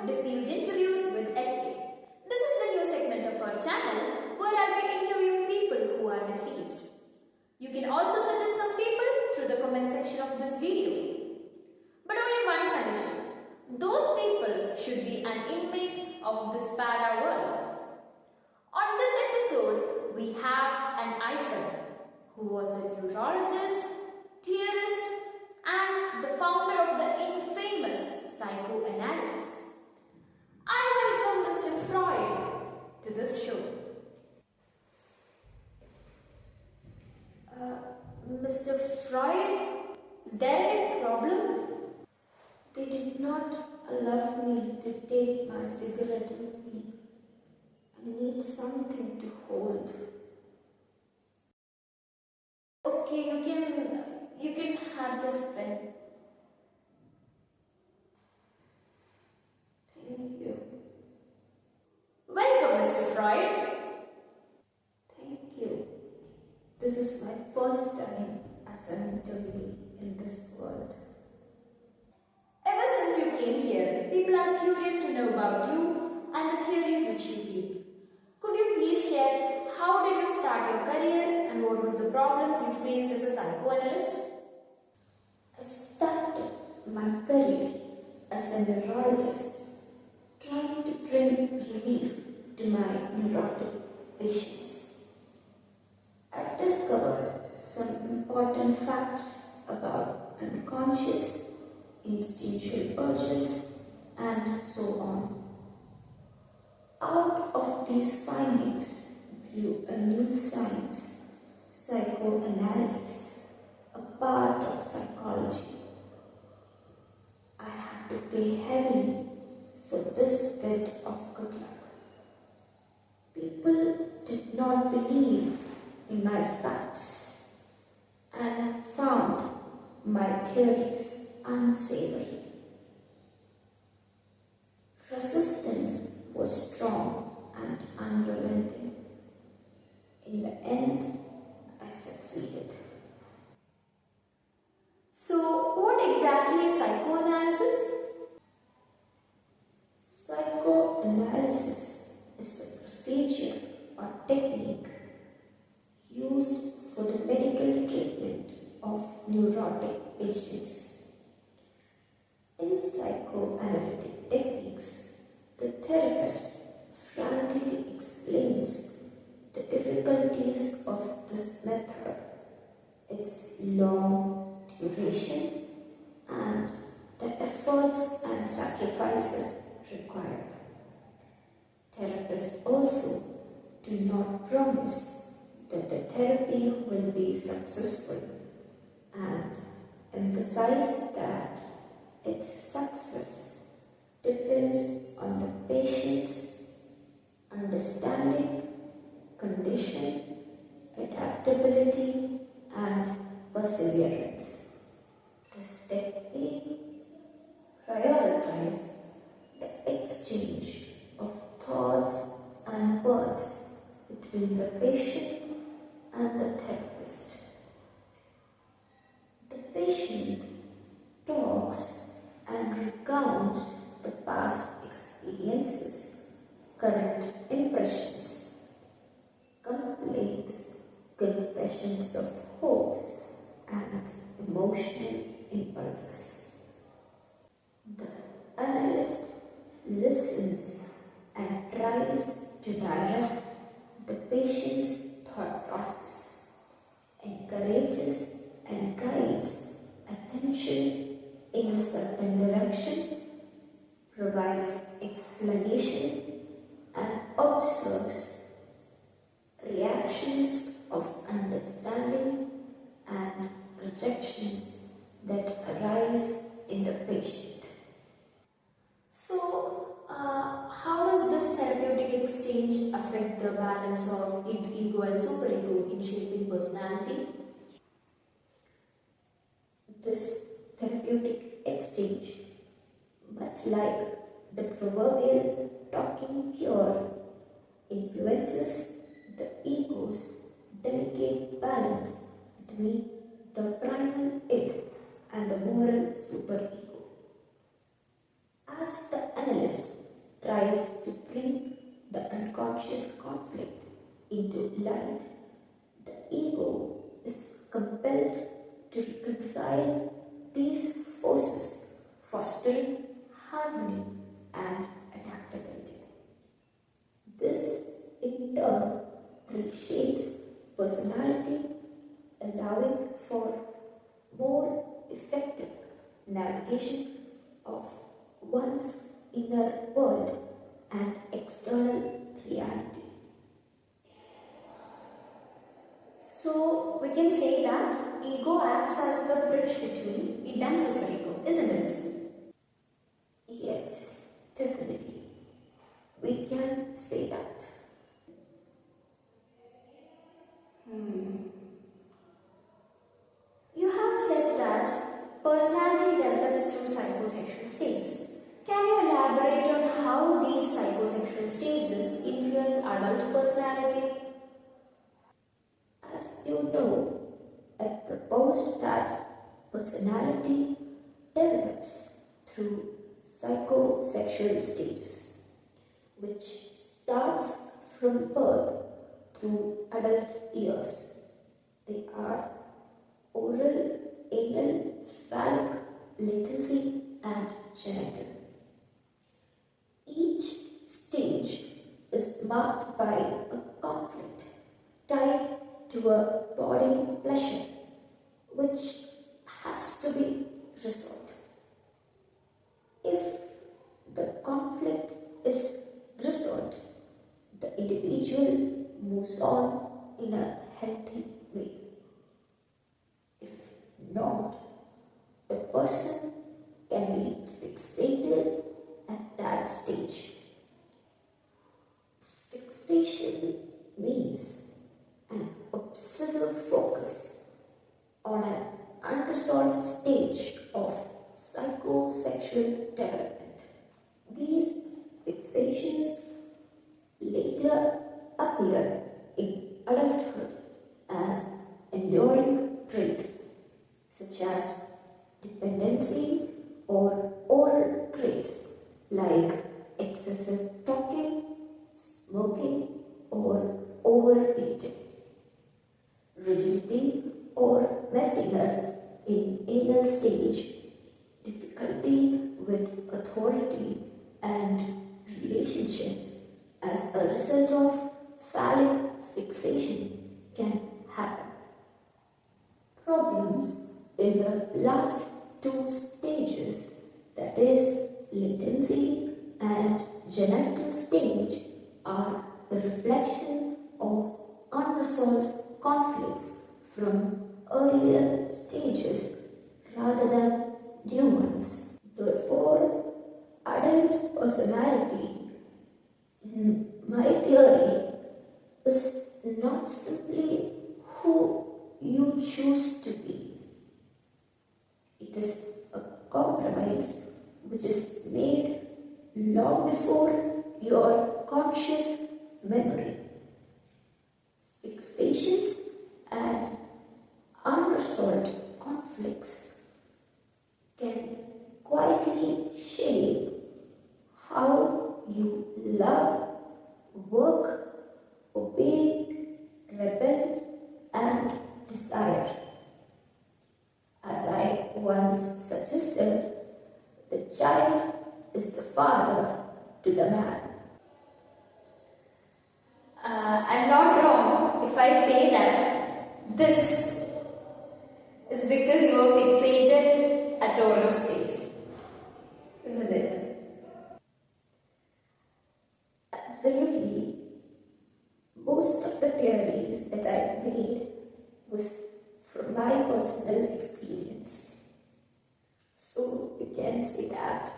Deceased Interviews with SK. This is the new segment of our channel where I'll be interviewing people who are deceased. You can also suggest some people through the comment section of this video. But only one condition. Those people should be an inmate of this para world. On this episode, we have an icon who was a neurologist, theorist, and the founder of the infamous psychoanalysis. I welcome Mr. Freud to this show. Mr. Freud, is there a problem? They did not allow me to take my cigarette with me. I need something to hold. Okay, you can have this pen. Thank you. Welcome, Mr. Freud. Thank you. This is my first time as an interviewee in this world. Ever since you came here, people are curious to know about you and the theories which you keep. Could you please share how did you start your career and what was the problems you faced as a psychoanalyst? I started my career as a neurologist, trying to bring relief to my neurotic patients. I discovered some important facts about unconscious, instinctual urges, and so on. Out of these findings grew a new science, psychoanalysis, a part of psychology. I had to pay heavily for this bit of good luck. People did not believe in my facts and found my theories unsavory. Resistance was strong and unrelenting. In the end, I succeeded. So, what exactly is psychoanalysis? Psychoanalysis is a procedure or technique used for the medical treatment of neurotic patients. In psychoanalytic techniques, the therapist frankly explains the difficulties of this method, its long duration, and the efforts and sacrifices required. Therapists also do not promise that the therapy will be successful and emphasize that its success depends on the patient's understanding, condition, adaptability, and perseverance. This technique prioritizes the exchange of thoughts and words between the patient and the therapist. The patient talks and recounts the past experiences, current impressions, complaints, confessions of hopes, and emotional impulses. The analyst listens and tries to direct the patient's thought process, encourages and guides attention in a certain direction, provides explanation, and observes reactions of understanding and rejections that arise in the patient. So, how does this therapeutic exchange affect the balance of ego and superego in shaping personality? This therapeutic exchange, much like the proverbial talking cure, influences the ego's delicate balance between the primal id and the moral superego. As the analyst light, the ego is compelled to reconcile these forces, fostering harmony and adaptability. This, in turn, reshapes personality, allowing for more effective navigation of one's inner world and external reality. So we can say that ego acts as the bridge between id and superego, isn't it? Yes, definitely. We can say that. You have said that personality develops through psychosexual stages. Can you elaborate on how these psychosexual stages influence adult personality? As you know, I proposed that personality develops through psychosexual stages, which starts from birth through adult years. They are oral, anal, phallic, latency, and genital. Each stage is marked by a conflict tied to a body pleasure which has to be resolved. If the conflict is resolved, the individual moves on in a healthy way. If not, the person can be fixated at that stage. Fixation means an obsessive focus on an unresolved stage of psychosexual development. These fixations later appear in adulthood as enduring traits such as dependency or oral traits like excessive talking, smoking, or overeating. Rigidity or messiness in anal stage, difficulty with authority and relationships as a result of phallic fixation can happen. Problems in the last two stages, that is, latency and genital stage, are the reflection of unresolved conflicts from earlier stages rather than new ones. Therefore, adult personality, in my theory, is not simply who you choose to be. It is a compromise which is made long before your conscious memory. Fixations and unresolved conflicts can quietly shape how you love, work, obey, rebel, and desire. As I once suggested, the child is the father to the man. I'm not wrong if I say that this is because you are fixated at older stage, isn't it? Absolutely. Most of the theories that I made was from my personal experience. So you can say that